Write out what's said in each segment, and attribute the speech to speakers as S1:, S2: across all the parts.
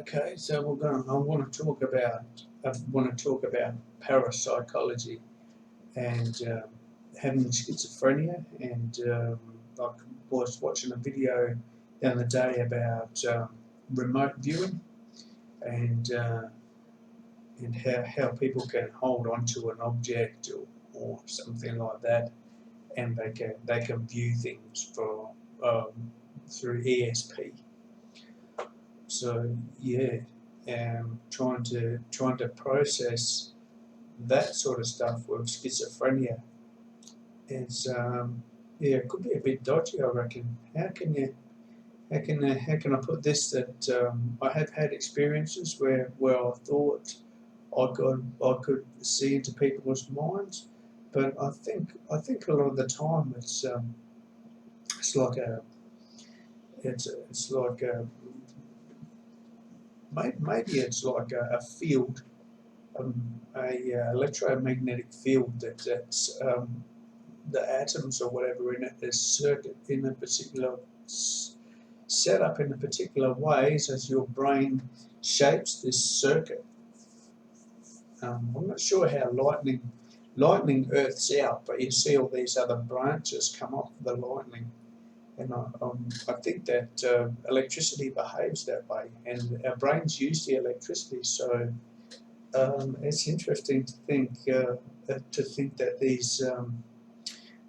S1: Okay, so we're going. I want to talk about. I want to talk about parapsychology and having schizophrenia. And I was watching a video the other day about remote viewing and and how people can hold onto an object or something like that, and they can view things through ESP. So yeah, trying to process that sort of stuff with schizophrenia is yeah, it could be a bit dodgy, I reckon. How can I put this, that I have had experiences where I thought I could see into people's minds, but I think a lot of the time it's like a it's like a maybe it's like a field, electromagnetic field that's the atoms or whatever in it is circuit in a particular set up in a particular ways as your brain shapes this circuit. I'm not sure how lightning earths out, but you see all these other branches come off the lightning, and I think that electricity behaves that way, and our brains use the electricity. So it's interesting to think that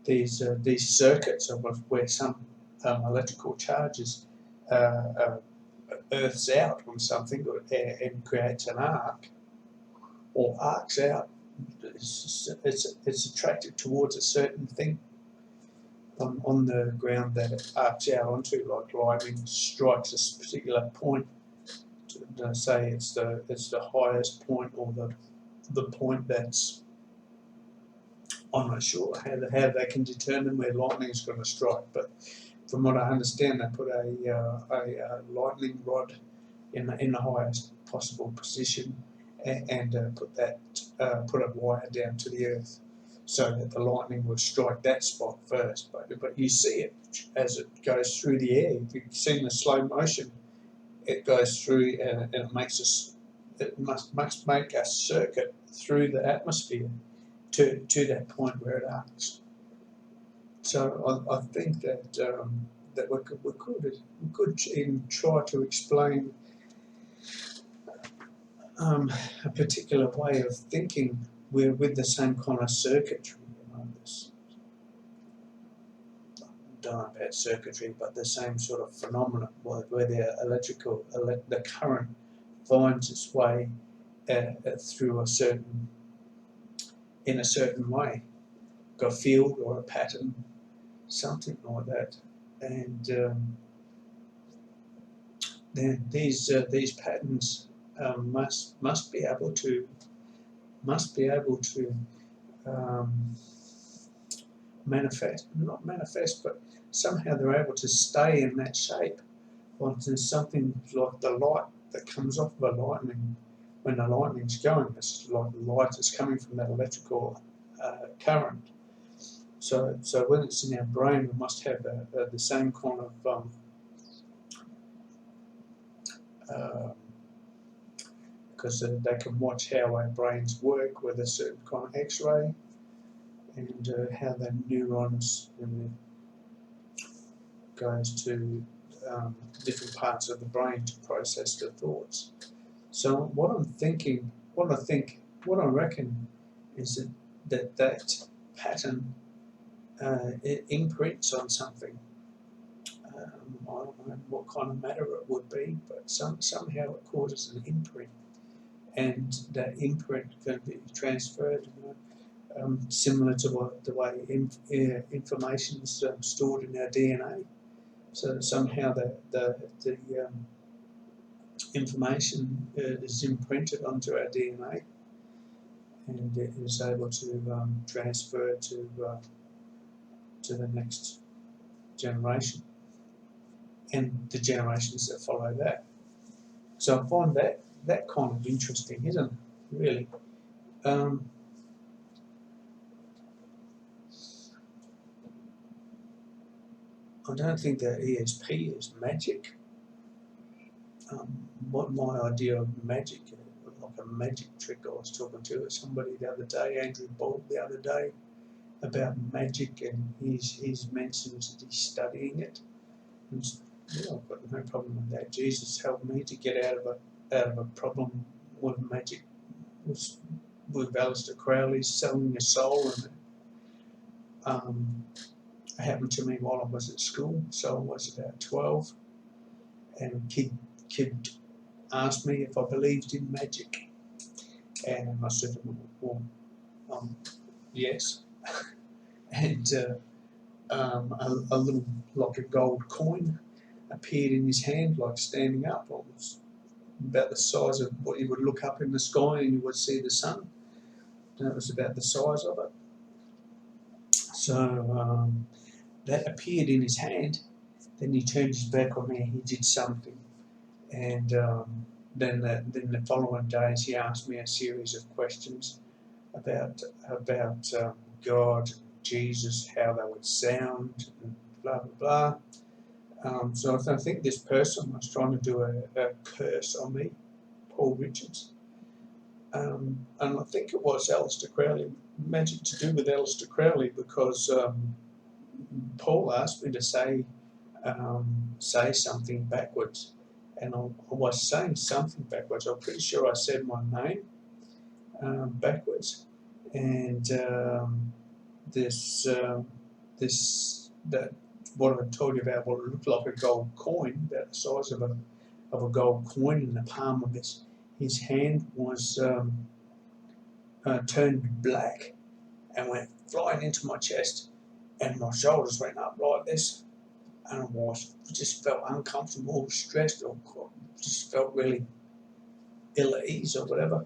S1: these circuits are where some electrical charges earths out on something and creates an arc or arcs out. It's attracted towards a certain thing on the ground that it arcs out onto, like lightning strikes a particular point. To say it's the highest point or the point that's, I'm not sure how they can determine where lightning is going to strike, but from what I understand, they put a lightning rod in the highest possible position and put a wire down to the earth so that the lightning would strike that spot first. But you see it as it goes through the air. If you've seen the slow motion, it goes through and it must make a circuit through the atmosphere to that point where it arcs. So I think that we could even try to explain a particular way of thinking with the same kind of circuitry. I don't know about circuitry, but the same sort of phenomenon where the current finds its way through in a certain way, a field or a pattern, something like that, and then these patterns must be able to um, not manifest, but somehow they're able to stay in that shape. Once there's something like the light that comes off of a lightning, when the lightning's going, it's like the light is coming from that electrical current. So when it's in our brain, we must have the same kind of because they can watch how our brains work with a certain kind of X-ray, and how the neurons goes to different parts of the brain to process the thoughts. So what I reckon is that pattern it imprints on something. I don't know what kind of matter it would be, but somehow it causes an imprint, and that imprint can be transferred. Similar to the way information is stored in our DNA. So somehow the information is imprinted onto our DNA, and it is able to transfer to the next generation and the generations that follow that. So I find that kind of interesting, isn't it? Really. I don't think that ESP is magic. what my idea of magic, like a magic trick. I was talking to somebody the other day, Andrew Ball, the other day, about magic, and he's mentioned that he's studying it. And yeah, I've got no problem with that. Jesus helped me to get out of a problem with magic. Was with Aleister Crowley's selling your soul, and it happened to me while I was at school. So I was about 12, and a kid asked me if I believed in magic, and I said, well, yes. And a little, like a gold coin, appeared in his hand, like standing up. It was about the size of what you would look up in the sky and you would see the sun. And it was about the size of it. So that appeared in his hand. Then he turned his back on me and he did something. And then the following days he asked me a series of questions about God, Jesus, how they would sound, and blah blah blah. So I think this person was trying to do a curse on me, Paul Richards, and I think it was Aleister Crowley, magic to do with Aleister Crowley, because Paul asked me to say something backwards, and I was saying something backwards. I'm pretty sure I said my name backwards, and that what I told you about, what looked like a gold coin, about the size of a gold coin in the palm of his hand, was turned black and went flying into my chest, and my shoulders went up like this, and I just felt uncomfortable, stressed, or just felt really ill at ease or whatever.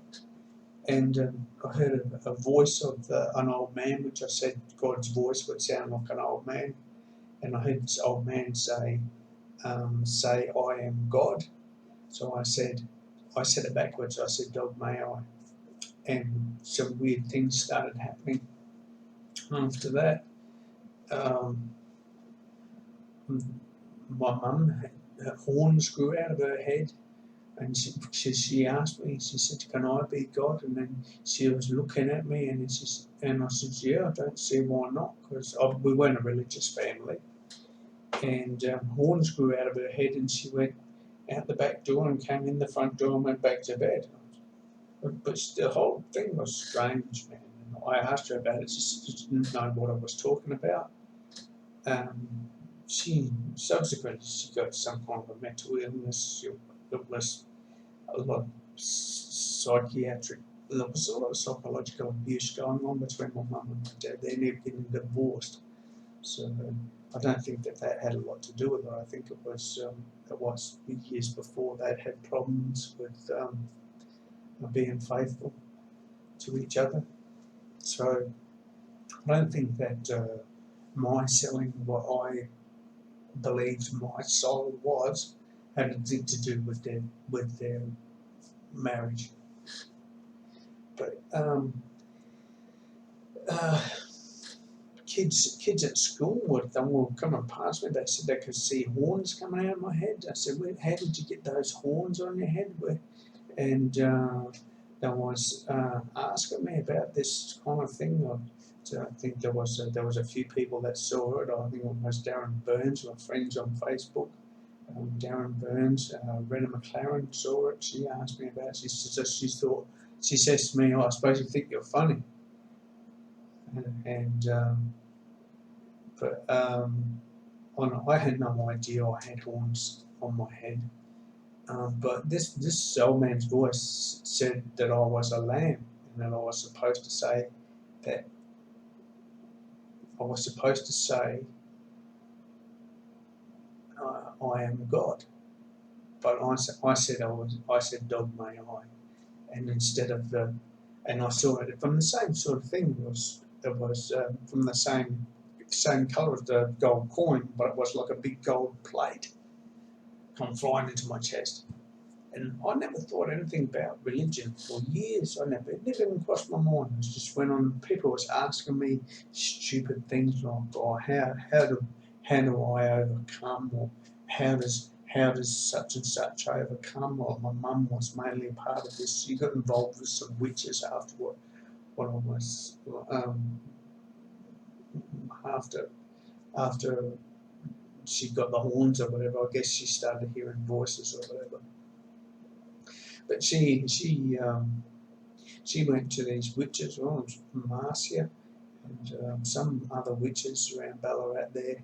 S1: And I heard a voice of an old man, which I said God's voice would sound like an old man. And I heard this old man say, I am God. So I said it backwards. I said, Dog, may I? And some weird things started happening after that. My mum, her horns grew out of her head. And she asked me, she said, can I be God? And then she was looking at me, and I said, yeah, I don't see why not, because we weren't a religious family. And horns grew out of her head, and she went out the back door and came in the front door and went back to bed. But the whole thing was strange, man. And I asked her about it. She didn't know what I was talking about. She subsequently got some kind of a mental illness. It was a lot of psychiatric, there was a lot of psychological abuse going on between my mum and my dad. They ended up getting divorced. So I don't think that had a lot to do with it. I think it was years before they'd had problems with being faithful to each other. So I don't think that my selling what I believed my soul was had anything to do with their marriage. But kids at school were coming past me. They said they could see horns coming out of my head. I said, how did you get those horns on your head? And they was asking me about this kind of thing. I think there was a few people that saw it. I think it was Darren Burns, my friends on Facebook. Darren Burns, Rena McLaren saw it. She asked me about it. She says to me, I suppose you think you're funny. But I had no idea I had horns on my head. But this old man's voice said that I was a lamb, and that I was supposed to say that I am God. But I said dog may I, and instead of and I saw it from the same sort of thing. It was from the same colour as the gold coin, but it was like a big gold plate come flying into my chest. And I never thought anything about religion for years. It never even crossed my mind. It just went on. People was asking me stupid things like, "Oh, how do I overcome?" or how how does such and such overcome? Well, my mum was mainly a part of this. She got involved with some witches after what I was after after she got the horns or whatever. I guess she started hearing voices or whatever. But she went to these witches, well, Marcia and some other witches around Ballarat there,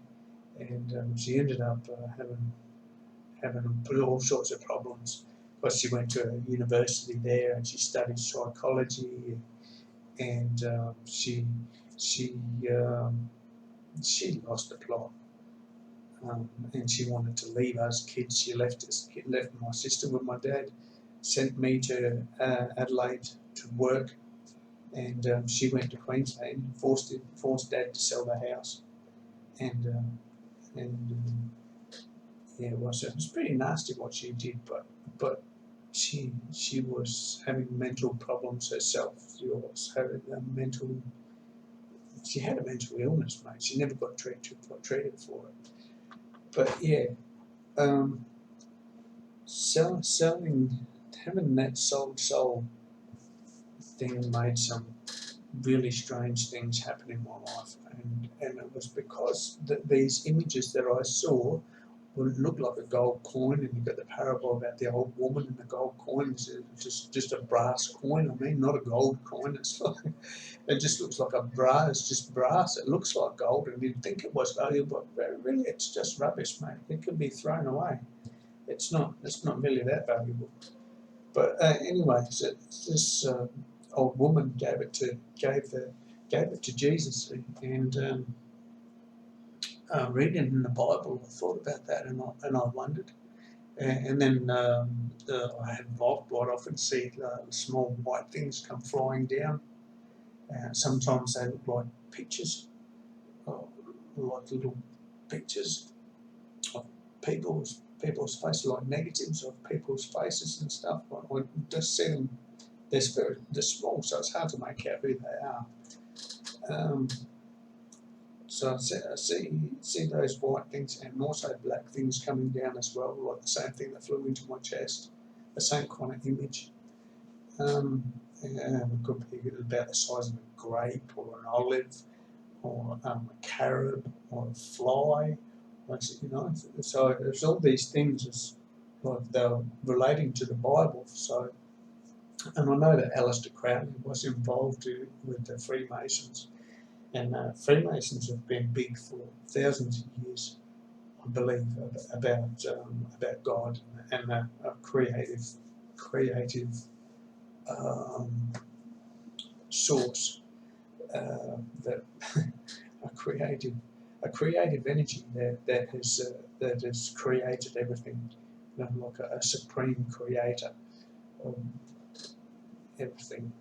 S1: and she ended up having all sorts of problems. Because she went to a university there and she studied psychology, and she um, she lost the plot, and she wanted to leave us kids. She left my sister with my dad, sent me to Adelaide to work, and she went to Queensland, forced Dad to sell the house, and yeah, it was pretty nasty what she did, but she was having mental problems herself. She had a mental illness, mate. She never got treated for it. But yeah, selling, having that soul thing made some really strange things happen in my life, and it was because these images that I saw would look like a gold coin, and you've got the parable about the old woman and the gold coin. It's just a brass coin. I mean, not a gold coin. It's like, it just looks like a brass. It's just brass. It looks like gold, and you'd think it was valuable, but really, it's just rubbish, mate. It can be thrown away. It's not really that valuable. But anyway, so this old woman gave it to Jesus, and reading in the Bible, I thought about that, and I wondered. And then I had quite often see small white things come flying down. Sometimes they look like pictures, like little pictures of people's faces, like negatives of people's faces and stuff. I just see them. They're small, so it's hard to make out who they are. So I see those white things and also black things coming down as well, like the same thing that flew into my chest, the same kind of image. It could be about the size of a grape or an olive or a carob or a fly. So there's all these things as like they're relating to the Bible. So, and I know that Aleister Crowley was involved with the Freemasons. And Freemasons have been big for thousands of years, I believe, about God and a creative source that a creative energy that has created everything, like a supreme creator of everything.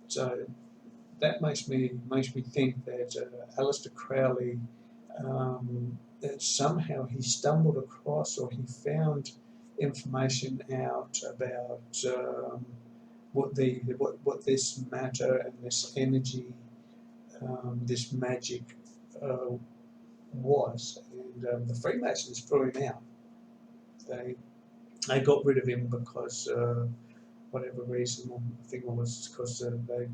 S1: So that makes me think that Aleister Crowley, that somehow he stumbled across or he found information out about what this matter and this energy, this magic was, and the Freemasons threw him out. They got rid of him because. Whatever reason, I think it was because they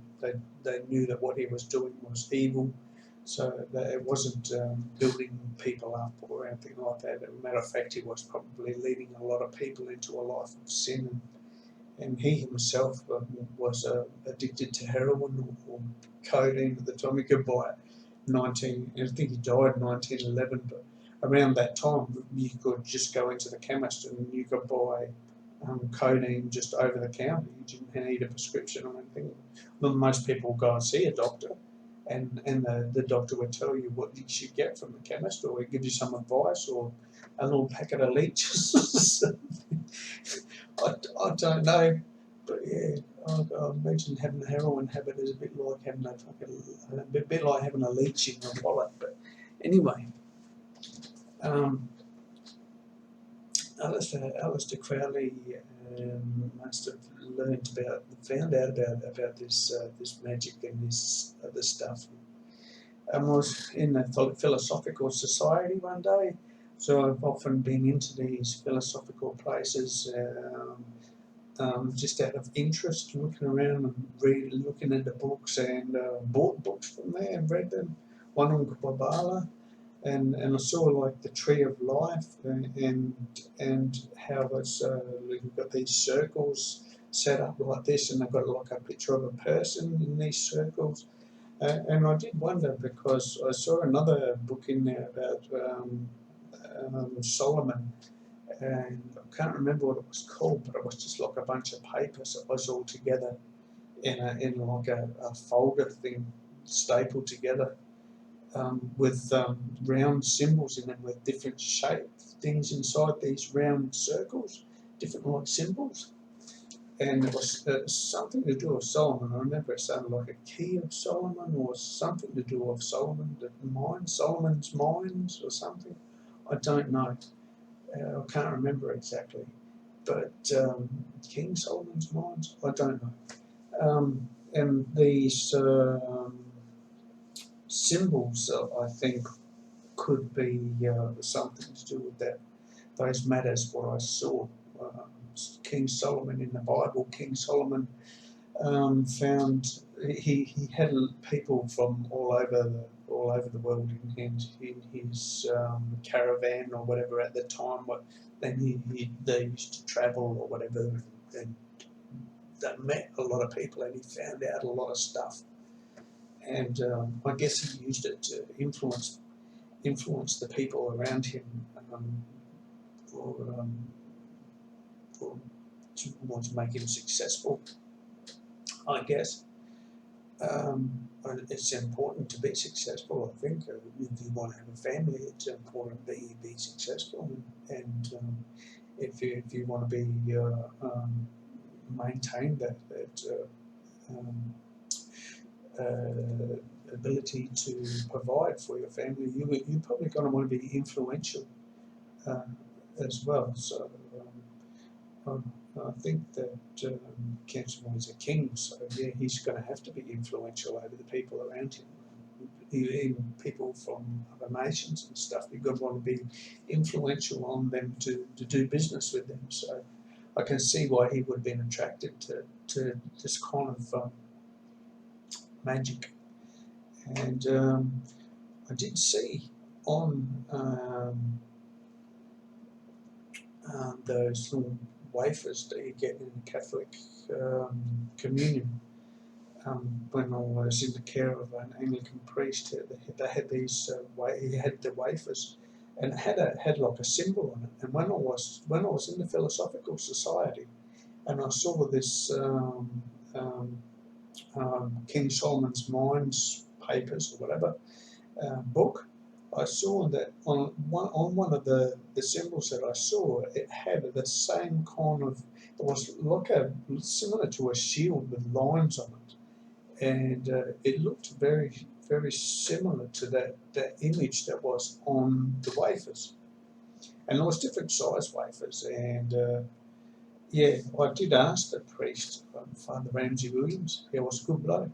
S1: knew that what he was doing was evil, so that it wasn't building people up or anything like that. As a matter of fact, he was probably leading a lot of people into a life of sin, and he himself was addicted to heroin or codeine at the time. He could buy it I think he died in 1911, but around that time you could just go into the chemist and you could buy codeine just over the counter. You didn't need a prescription or anything. Well, most people go and see a doctor, and the doctor would tell you what you should get from the chemist, or he'd give you some advice, or a little packet of leeches. I don't know, but yeah, I imagine having a heroin habit is a bit like having a bit like having a leech in your wallet. But anyway. Aleister Crowley must have found out about this magic and this other stuff. I was in a philosophical society one day, So I've often been into these philosophical places just out of interest, looking around and looking at the books, and bought books from there and read them. One on Kabbalah, and I saw like the tree of life, and how it's you've got these circles set up like this, and they've got like a picture of a person in these circles. And I did wonder, because I saw another book in there about Solomon, and I can't remember what it was called, but it was just like a bunch of papers that was all together in like a folder thing, stapled together, with round symbols in them with different shaped things inside these round circles, different like symbols. And it was something to do with Solomon. I remember it sounded like a key of Solomon, or something to do with Solomon, the mine, Solomon's mines or something. I don't know. I can't remember exactly. But King Solomon's mines, I don't know. And these symbols, I think, could be something to do with that. Those matters, what I saw. King Solomon in the Bible, King Solomon found he had people from all over the world in his caravan or whatever at the time. Then they used to travel or whatever, and they met a lot of people, and he found out a lot of stuff. And I guess he used it to influence the people around him, for, to want to make him successful, I guess. It's important to be successful, I think. If you want to have a family, it's important that you be successful, and if you want to be maintain that ability to provide for your family, you're probably going to want to be influential as well. So I think that King is a king, so yeah, he's going to have to be influential over the people around him. Even people from other nations and stuff, you've got to want to be influential on them to do business with them. So I can see why he would have been attracted to this kind of magic. And I did see on those little wafers that you get in the Catholic communion. When I was in the care of an Anglican priest, they had these. He had the wafers, and it had like a symbol on it. And when I was in the Philosophical Society, and I saw this King Solomon's Mines papers or whatever book, I saw that on one of the symbols that I saw, it had the same kind of. It was like similar to a shield with lines on it, and it looked very very similar to that image that was on the wafers, and there was different size wafers, and yeah, I did ask the priest, Father Ramsey Williams. He was a good bloke.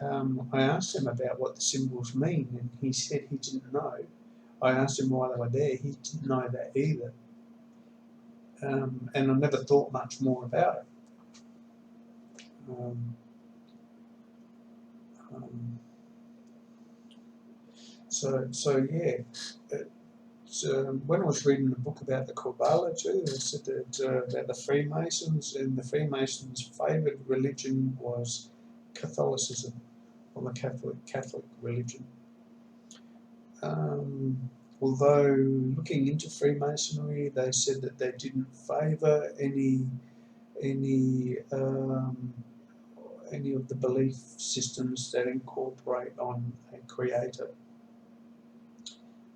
S1: I asked him about what the symbols mean, and he said he didn't know. I asked him why they were there. He didn't know that either. And I never thought much more about it. So yeah. When I was reading the book about the Kabbalah too, they said that about the Freemasons, and the Freemasons' favourite religion was Catholicism, or the Catholic religion. Although looking into Freemasonry, they said that they didn't favour any of the belief systems that incorporate on a creator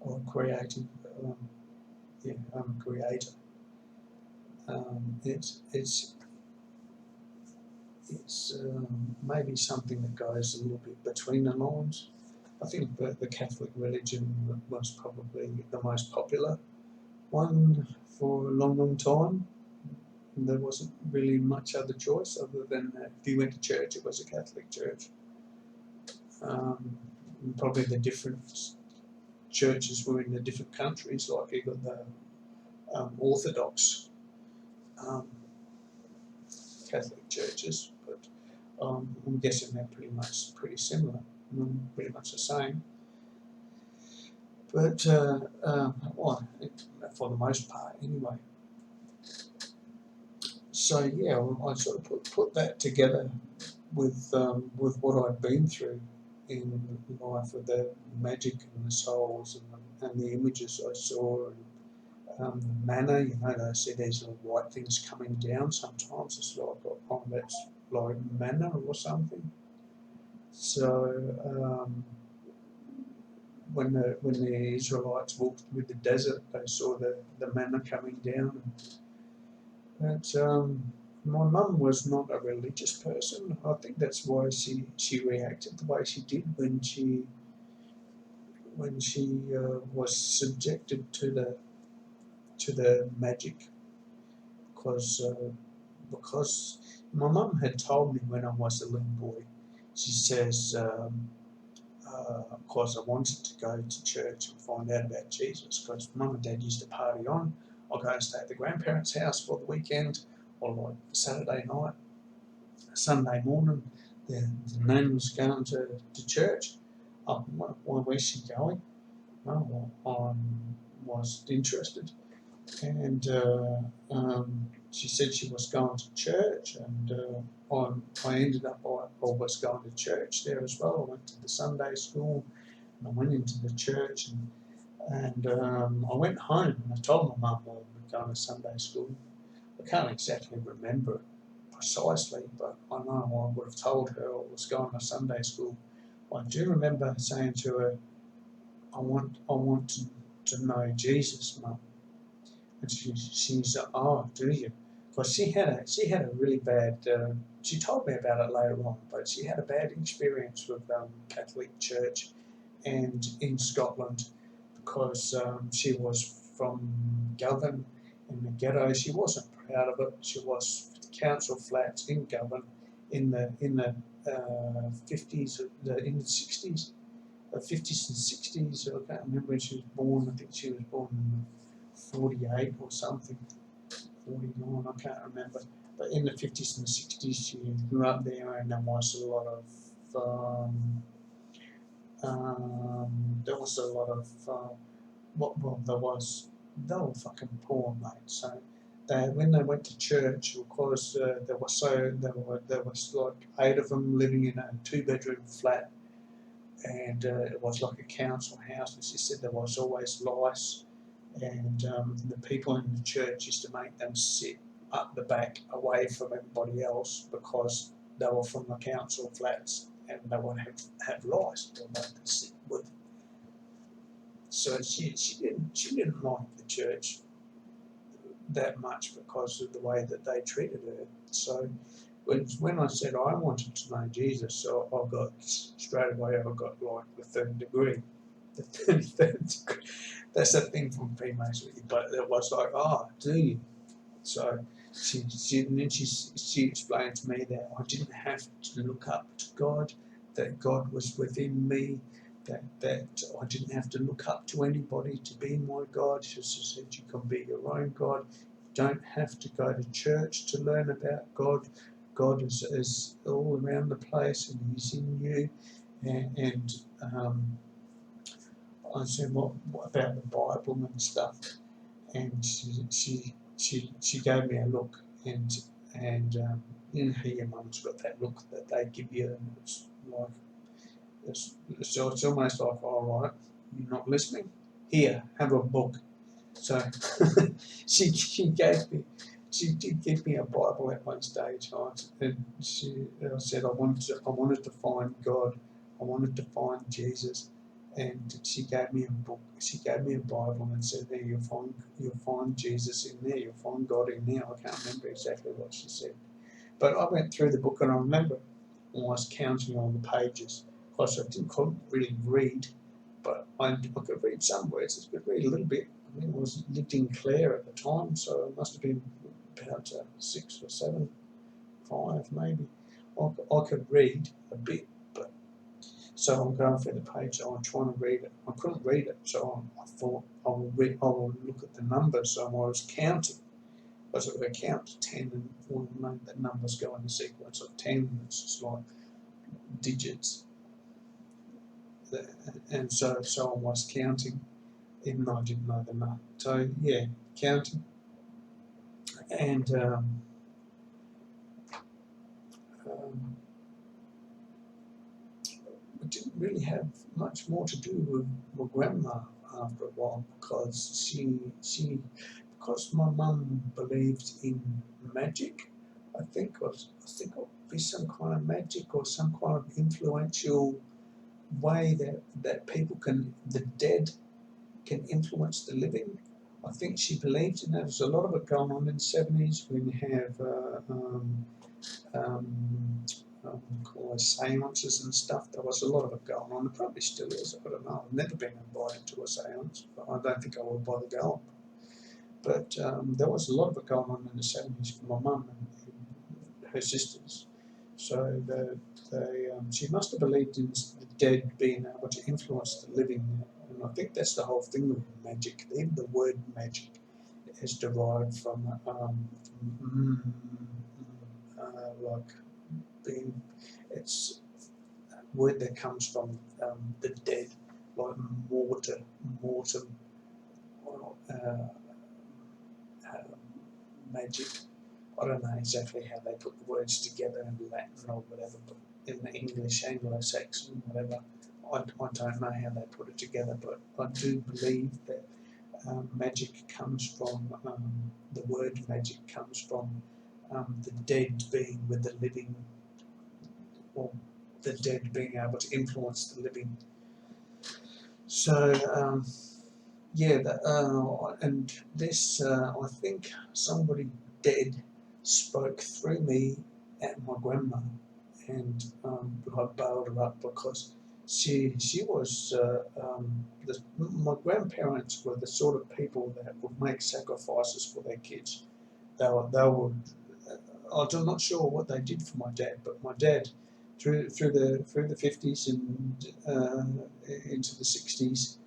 S1: or creative, creator. It's maybe something that goes a little bit between the lines. I think that the Catholic religion was probably the most popular one for a long, long time. And there wasn't really much other choice other than if you went to church, it was a Catholic church. Probably the different churches were in the different countries, like you got the Orthodox Catholic churches, but I'm guessing they're pretty similar, pretty much the same. But well, for the most part, anyway. So yeah, I sort of put that together with what I'd been through in life, with the magic and the souls and the images I saw, and the manna. You know, they see these little white things coming down. Sometimes it's like, oh, that's like manna or something. So when the Israelites walked with the desert, they saw the manna coming down. But my mum was not a religious person. I think that's why she reacted the way she did when she was subjected to the magic, because my mum had told me when I was a little boy. She says, of course, I wanted to go to church and find out about Jesus, because Mum and Dad used to party on. I'll go and stay at the grandparents' house for the weekend, or like Saturday night, Sunday morning. The nan was going to church. Oh, where's she going? Oh, well, I was interested, and she said she was going to church, and I ended up, I was going to church there as well. I went to the Sunday school, and I went into the church, and I went home, and I told my mum I was going to Sunday school. I can't exactly remember it precisely, but I know I would have told her I was going to Sunday school. I do remember saying to her, I want to know Jesus, Mum. And she said, oh, do you? Because she had a really bad, she told me about it later on, but she had a bad experience with Catholic Church and in Scotland, because she was from Govan in the ghetto. She wasn't proud of it. She was council flats in Govan in the 50s, in the 60s, 50s and 60s. I can't remember when she was born. I think she was born in 48 or something, 49, I can't remember. But in the 50s and 60s, she grew up there, and there was a lot of they were fucking poor, mate. So when they went to church, of course, there was like 8 of them living in a 2-bedroom flat, and it was like a council house. And she said there was always lice, and the people in the church used to make them sit up the back, away from everybody else, because they were from the council flats, and they would have lice to sit with. So she didn't like the church that much because of the way that they treated her. So when I said I wanted to know Jesus, so I got straight away, I got like the 3rd degree. The 33rd degree. That's the thing from Freemasonry, but it was like, oh, do you? So she explained to me that I didn't have to look up to God, that God was within me, that I didn't have to look up to anybody to be my God. She said you can be your own God. You don't have to go to church to learn about God. God is all around the place, and He's in you. And I said, what about the Bible and stuff? And she gave me a look, and you know how your mum's got that look that they give you, and it's like it's almost like, all right, you're not listening. Here, have a book. So she did give me a Bible at one stage, and I said I wanted to find God, I wanted to find Jesus, and she gave me a book. She gave me a Bible and said, "There, you'll find Jesus in there. You'll find God in there." I can't remember exactly what she said, but I went through the book, and I remember I was counting on the pages. Of course, I couldn't really read, but I could read some words. I could read a little bit. I think I lived in Clare at the time, so it must have been about 6 or 7, 5 maybe. I could read a bit, but So I'm going through the page, I'm trying to read it. I couldn't read it, so I thought I will look at the numbers. So I was counting. I was going to count to 10, and all the numbers go in a sequence of 10. It's just like digits. And so I was counting, even though I didn't know the number. So yeah, counting. And I didn't really have much more to do with my grandma after a while, because because my mum believed in magic. I think it would be some kind of magic or some kind of influential way that the dead can influence the living. I think she believed in that. There's a lot of it going on in the 70s when you have call it seances and stuff. There was a lot of it going on. There probably still is. I don't know. I've never been invited to a seance, but I don't think I will bother going. But there was a lot of it going on in the 70s for my mum and her sisters. So she must have believed in the dead being able to influence the living. And I think that's the whole thing with magic. Even the word magic is derived from like being, it's a word that comes from the dead, like mortem, uh, magic. I don't know exactly how they put the words together in Latin or whatever, but in the English, Anglo-Saxon, whatever, I don't know how they put it together, but I do believe that magic comes from, the word magic comes from the dead being with the living, or the dead being able to influence the living. So, yeah, and this, I think somebody dead spoke through me at my grandma, and I bailed her up because she was, my grandparents were the sort of people that would make sacrifices for their kids. They would, I'm not sure what they did for my dad, but my dad, through the 50s and into the 60s,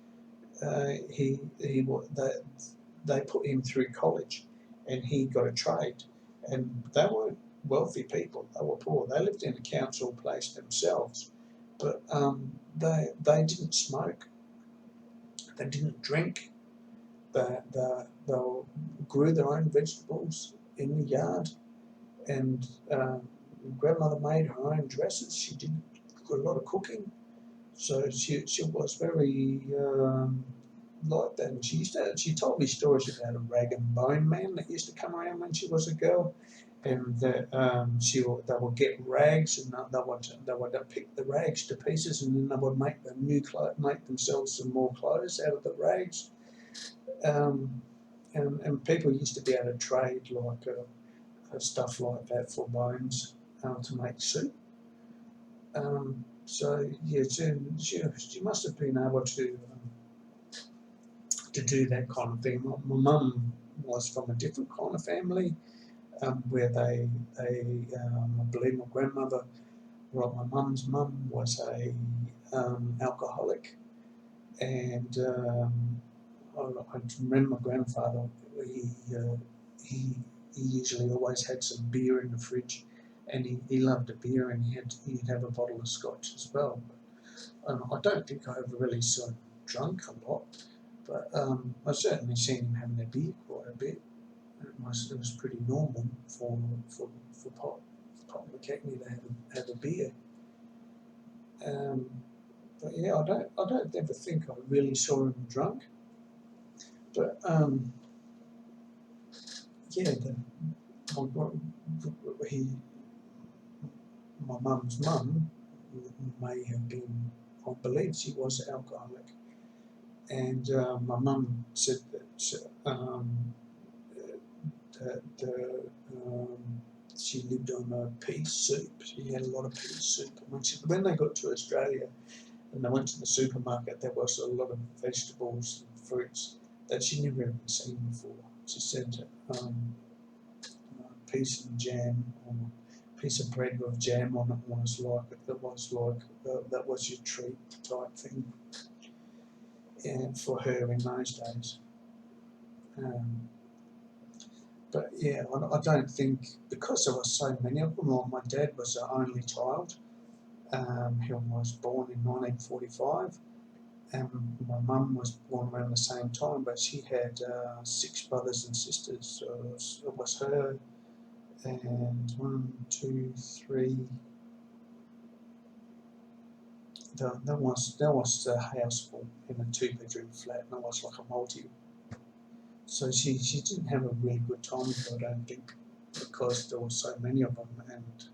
S1: they put him through college, and he got a trade, and they weren't wealthy people. They were poor. They lived in a council place themselves, but they didn't smoke. They didn't drink. They grew their own vegetables in the yard, and grandmother made her own dresses. She did a lot of cooking, so she was very like that. And she told me stories about a rag and bone man that used to come around when she was a girl, and that they would get rags, and they would pick the rags to pieces, and then they would make themselves some more clothes out of the rags. Um, and people used to be able to trade like stuff like that for bones to make soup. So yeah, she must have been able to do that kind of thing. My mum was from a different kind of family, where I believe my grandmother, well, my mum's mum was a alcoholic, and I remember my grandfather. He uh, he he usually always had some beer in the fridge, and he loved a beer, and he'd have a bottle of scotch as well. I don't think I ever really saw him drunk a lot, but I've certainly seen him having a beer quite a bit. It was pretty normal for Pop McKechnie to have a beer. Um, but yeah, I don't ever think I really saw him drunk. But yeah, he, my mum's mum may have been, I believe she was an alcoholic, and my mum said that she lived on pea soup. She had a lot of pea soup. And when they got to Australia and they went to the supermarket, there was a lot of vegetables and fruits that she never even seen before. She said peas and jam, or piece of bread with jam on it that was your treat type thing, and for her in those days. But yeah, I don't think, because there were so many of them. Like my dad was the only child. He was born in 1945, and my mum was born around the same time, but she had 6 brothers and sisters. So it was her and 1, 2, 3. There was a house in a 2-bedroom flat, and it was like a multi. So she didn't have a really good time, I don't think, because there were so many of them, and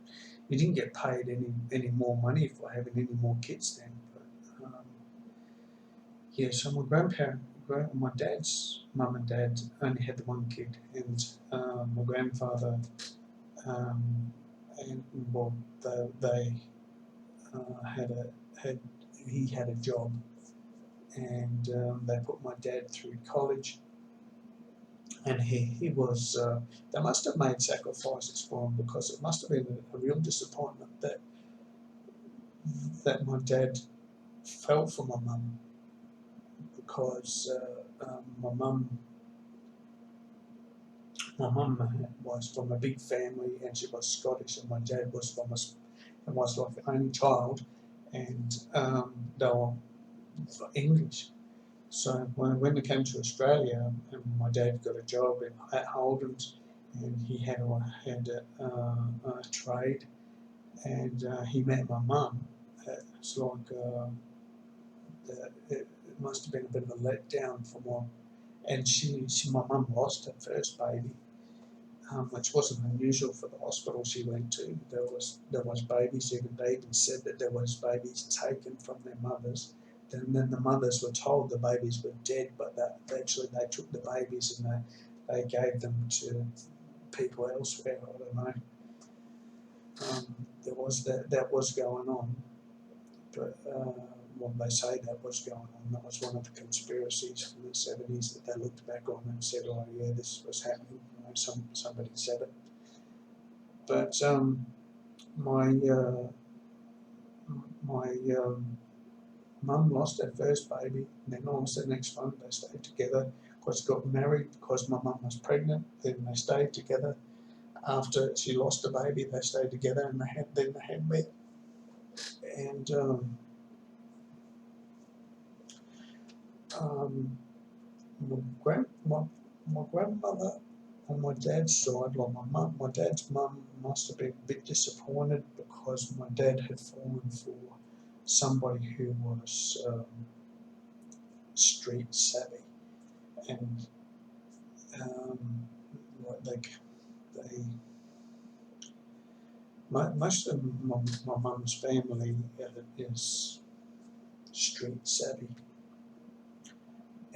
S1: you didn't get paid any more money for having any more kids then. But yeah, so my dad's mum and dad only had the one kid, and my grandfather, and well, they he had a job, and they put my dad through college, and he was they must have made sacrifices for him, because it must have been a real disappointment that my dad fell for my mum, because my mum was from a big family, and she was Scottish, and my dad was was like the only child, and they were English. So when we came to Australia, and my dad got a job at Holden's, and he had a trade, and he met my mum. It's like it must have been a bit of a letdown for my, and my mum lost her first baby, which wasn't unusual for the hospital she went to. There was babies, they even said that there was babies taken from their mothers. Then the mothers were told the babies were dead, but that actually they took the babies and they gave them to people elsewhere. I don't know. That was going on, but well, they say that was going on. That was one of the conspiracies from the 70s that they looked back on and said, "Oh yeah, this was happening." You know, somebody said it, but my mum lost her first baby, and then almost the next one they stayed together. Of course, got married because my mum was pregnant. Then they stayed together. After she lost the baby, they stayed together, and they had met. And my grandmother on my dad's side, like my dad's mum must have been a bit disappointed, because my dad had fallen for somebody who was street savvy, and like most of my mum's family is street savvy,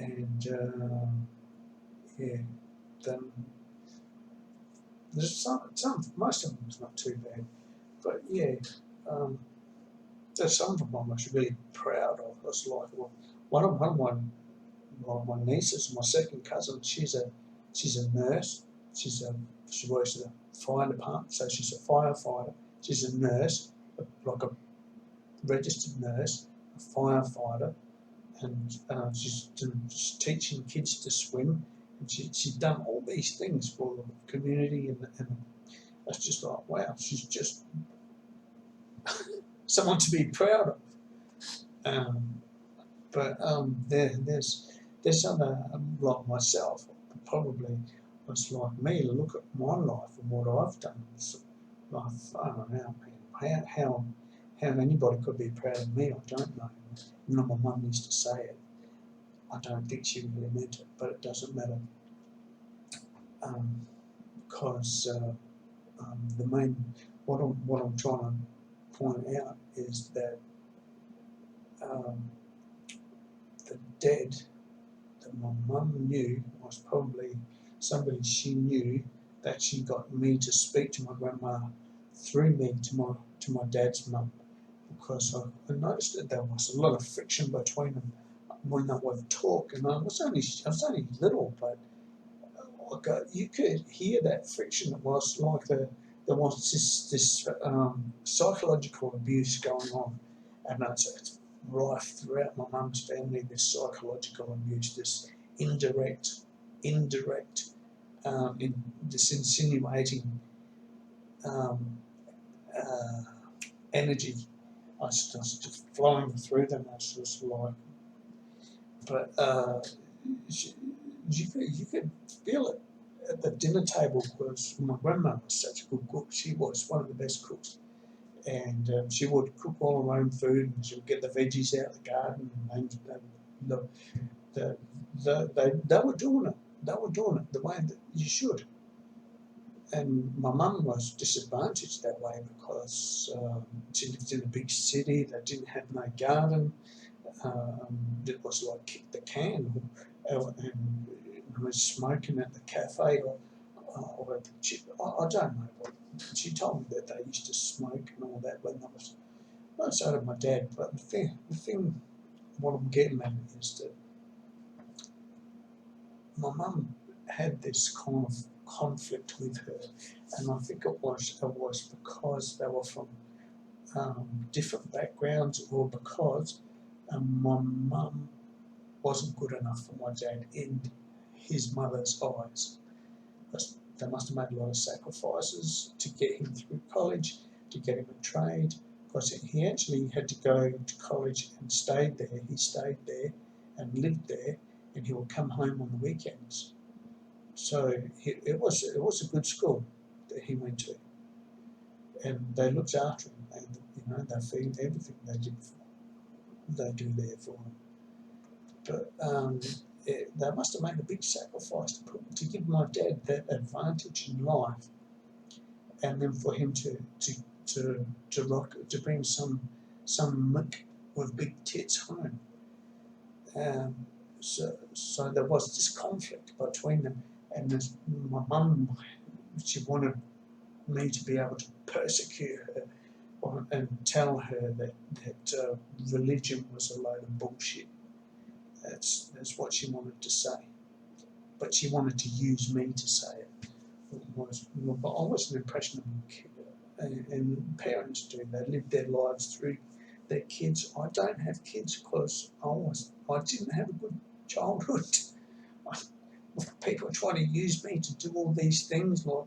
S1: and yeah, then there's some most of them is not too bad, but yeah, there's some of them I'm actually really proud of. It's like, well, one of my nieces, my second cousin, she's a nurse. She works at the fire department, so she's a firefighter. She's a nurse, like a registered nurse, a firefighter, and she's teaching kids to swim. And she's done all these things for the community, and it's just like, wow, she's just someone to be proud of. But there's other, like myself, probably was like me, look at my life and what I've done. It's like, I don't know, man, how anybody could be proud of me, I don't know. You know, my mum used to say it. I don't think she really meant it, but it doesn't matter. Because the main, what I'm trying to point out is that the dead that my mum knew was probably somebody she knew, that she got me to speak to my grandma through me to my dad's mum, because I noticed that there was a lot of friction between them when they would talk, and I was only little, but you could hear that friction. It was like the there was this psychological abuse going on, and it's rife throughout my mum's family. This psychological abuse, this indirect, this insinuating uh, energy. I was just flowing through them. I was just like, but you could feel it at the dinner table because my grandma was such a good cook. She was one of the best cooks, and she would cook all her own food, and she would get the veggies out of the garden, and they were doing it. They were doing it the way that you should. And my mum was disadvantaged that way because she lived in a big city. They didn't have no garden. It was like kick the can, and was smoking at the cafe or at the I don't know. She told me that they used to smoke and all that when I was outside of my dad. But the thing, what I'm getting at is that my mum had this kind of conflict with her, and I think it was because they were from different backgrounds, or because my mum wasn't good enough for my dad in his mother's eyes. They must have made a lot of sacrifices to get him through college, to get him a trade, because he actually had to go to college and stayed there. He stayed there and lived there, and he would come home on the weekends. So it was a good school that he went to, and they looked after him. They feed everything they do there for him. But they must have made a big sacrifice to give my dad that advantage in life, and then for him to bring some mick with big tits home. So there was this conflict between them, and my mum, she wanted me to be able to persecute her and tell her that religion was a load of bullshit. That's what she wanted to say, but she wanted to use me to say it. But I was an impressionable kid, and parents do. They live their lives through their kids. I don't have kids because I didn't have a good childhood. People are trying to use me to do all these things, like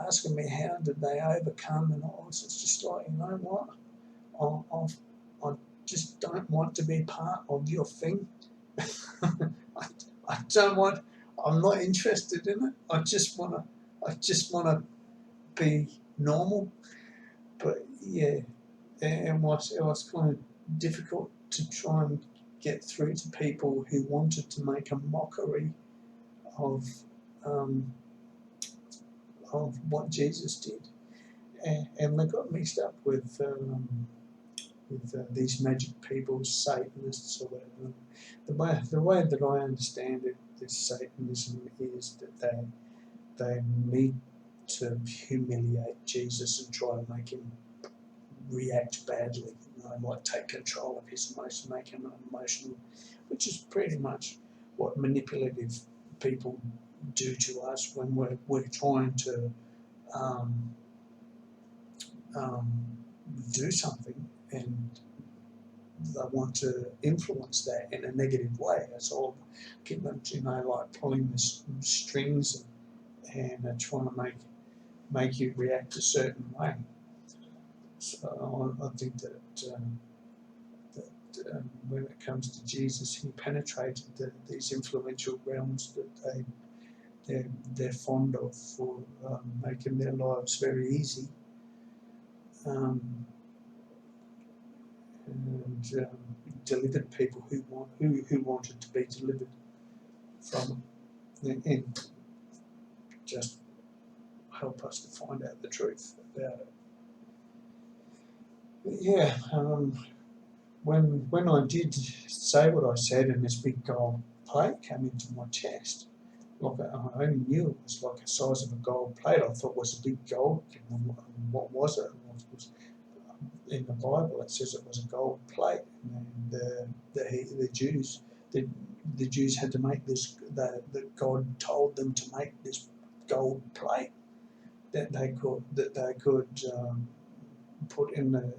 S1: asking me how did they overcome and all. It's just like, you know what? I just don't want to be part of your thing. I don't want. I'm not interested in it. I just want to be normal. But yeah, it was kind of difficult to try and get through to people who wanted to make a mockery of um, what Jesus did, and they got mixed up with these magic people, Satanists or whatever. The way that I understand it, this Satanism is that they need to humiliate Jesus and try to make him react badly, like take control of his emotions, make him emotional, which is pretty much what manipulative people do to us when we're trying to um, do something, and they want to influence that in a negative way. It's all, like pulling the strings and trying to make you react a certain way. So I think that when it comes to Jesus, he penetrated these influential realms that they're fond of for making their lives very easy. And delivered people who wanted to be delivered from it, and just help us to find out the truth about it. But yeah, when I did say what I said, and this big gold plate came into my chest, like I only knew it was like the size of a gold plate. I thought it was a big gold thing. What was it? In the Bible, it says it was a gold plate, and the Jews had to make this. God told them to make this gold plate, that they could put in the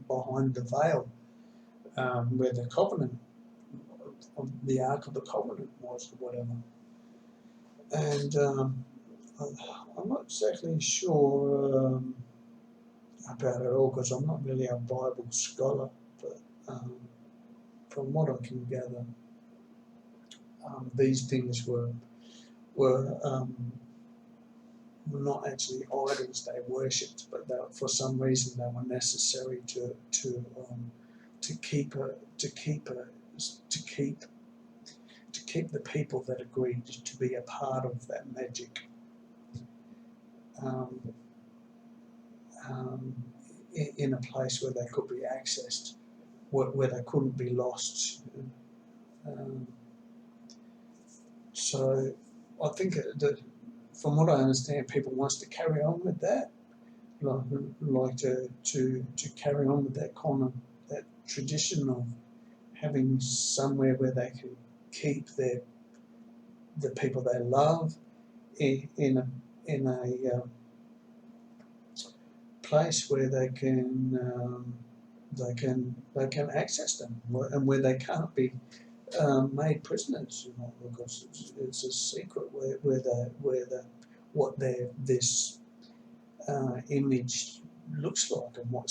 S1: behind the veil, where the covenant of the Ark of the Covenant was, or whatever. And I'm not exactly sure about it all, because I'm not really a Bible scholar, but from what I can gather, these things were not actually idols they worshipped, but for some reason they were necessary to keep the people that agreed to be a part of that magic in a place where they could be accessed, where they couldn't be lost. So I think that, from what I understand, people wants to carry on with that, like to carry on with that kind of that tradition of having somewhere where they can keep the people they love in a place where they can access them, and where they can't be made prisoners, because it's a secret what this image looks like, and what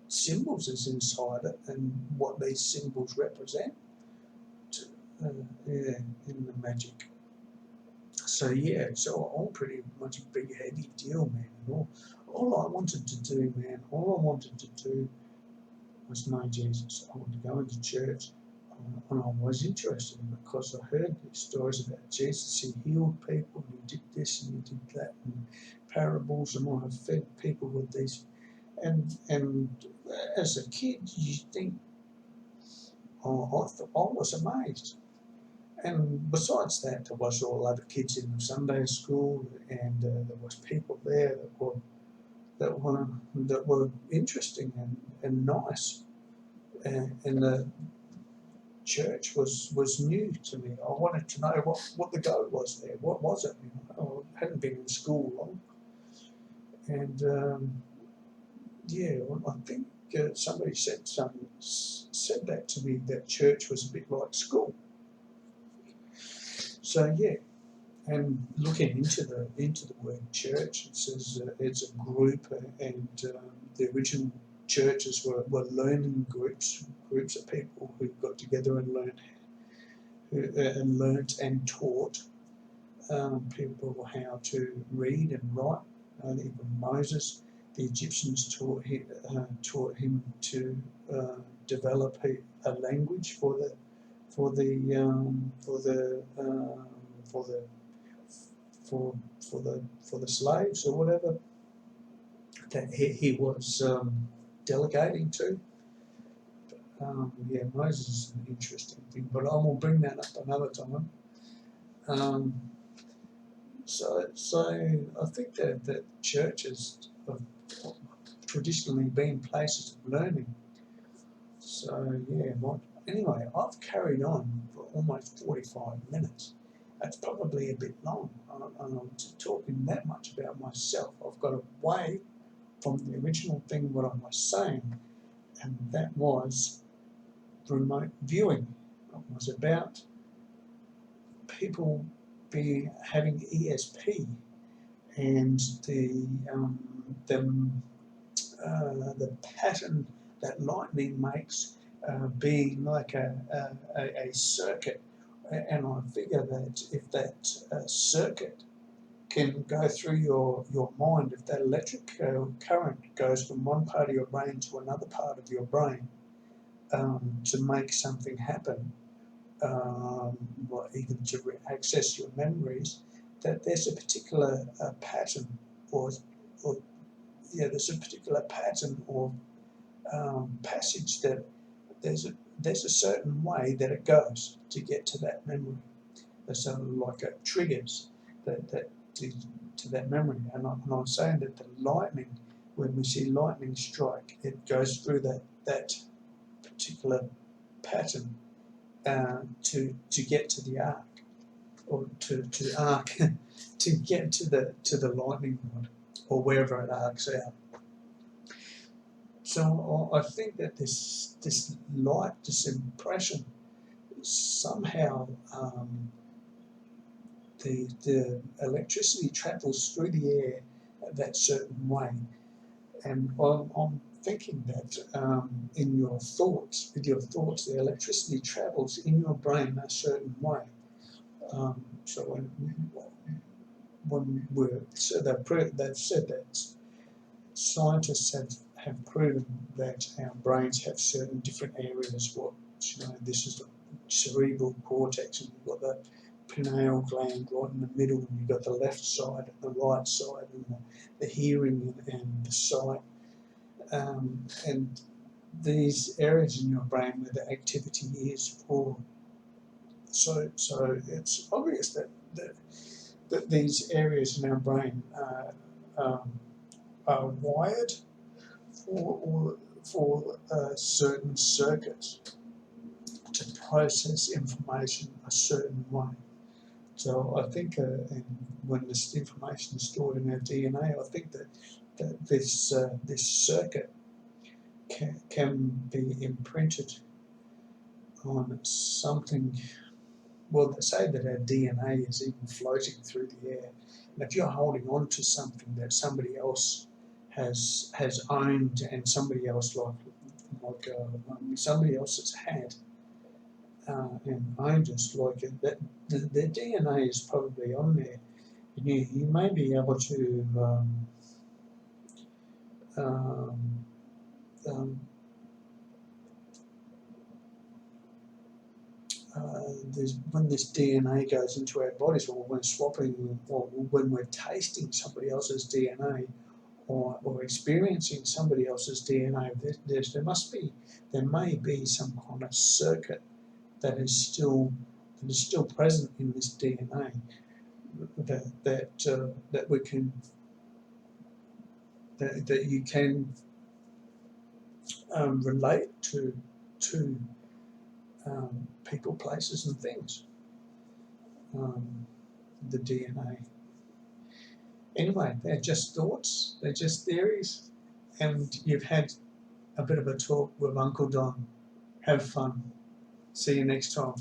S1: symbols is inside it, and what these symbols represent in the magic. So yeah, it's all pretty much a big heavy deal, man. And all I wanted to do, man, was know Jesus. I wanted to go into church, and I was interested in it because I heard these stories about Jesus. He healed people, and he did this and he did that, and parables, and I have fed people with these. And as a kid, you think, I was amazed. And besides that, there was all other kids in the Sunday school, and there was people there that were interesting and nice. And the church was new to me. I wanted to know what the go was there. What was it? I hadn't been in school long, and I think somebody said that to me, that church was a bit like school. So yeah. And looking into the word church, it says it's a group, and the original churches were learning groups of people who got together and learned and taught people how to read and write. Even Moses, the Egyptians taught him to develop a language for the slaves, or whatever that he was delegating to. Moses is an interesting thing, but I will bring that up another time. So I think that churches have traditionally been places of learning. So anyway, I've carried on for almost 45 minutes. That's probably a bit long, and I'm just talking that much about myself. I've got away from the original thing what I was saying, and that was remote viewing. It was about people having ESP, and the pattern that lightning makes being like a circuit. And I figure that if that circuit can go through your mind, if that electric current goes from one part of your brain to another part of your brain to make something happen, or even to access your memories, that there's a particular pattern, there's a particular pattern or passage that there's a certain way that it goes to get to that memory. There's something like it triggers that to that memory. And I'm saying that the lightning, when we see lightning strike, it goes through that particular pattern to get to the ark. or to arc to get to the lightning rod or wherever it arcs out. So I think that this light, this impression, somehow the electricity travels through the air that certain way, and I'm thinking that in your thoughts, with your thoughts, the electricity travels in your brain a certain way. So when they've said that scientists have proven that our brains have certain different areas. What this is the cerebral cortex, and you've got the pineal gland right in the middle, and you've got the left side and the right side, and the hearing and the sight, and these areas in your brain where the activity is poor. So it's obvious that these areas in our brain are wired for certain circuits to process information a certain way. So I think when this information is stored in our DNA, I think that this circuit can be imprinted on something. Well, they say that our DNA is even floating through the air. And if you're holding on to something that somebody else has owned, and somebody else somebody else has had and owned us, that their DNA is probably on there. And you may be able to when this DNA goes into our bodies, or when swapping, or when we're tasting somebody else's DNA, or experiencing somebody else's DNA, there may be some kind of circuit that is still present in this DNA that we can that you can relate to people, places, and things. The DNA. Anyway, they're just thoughts, they're just theories, and you've had a bit of a talk with Uncle Don. Have fun. See you next time.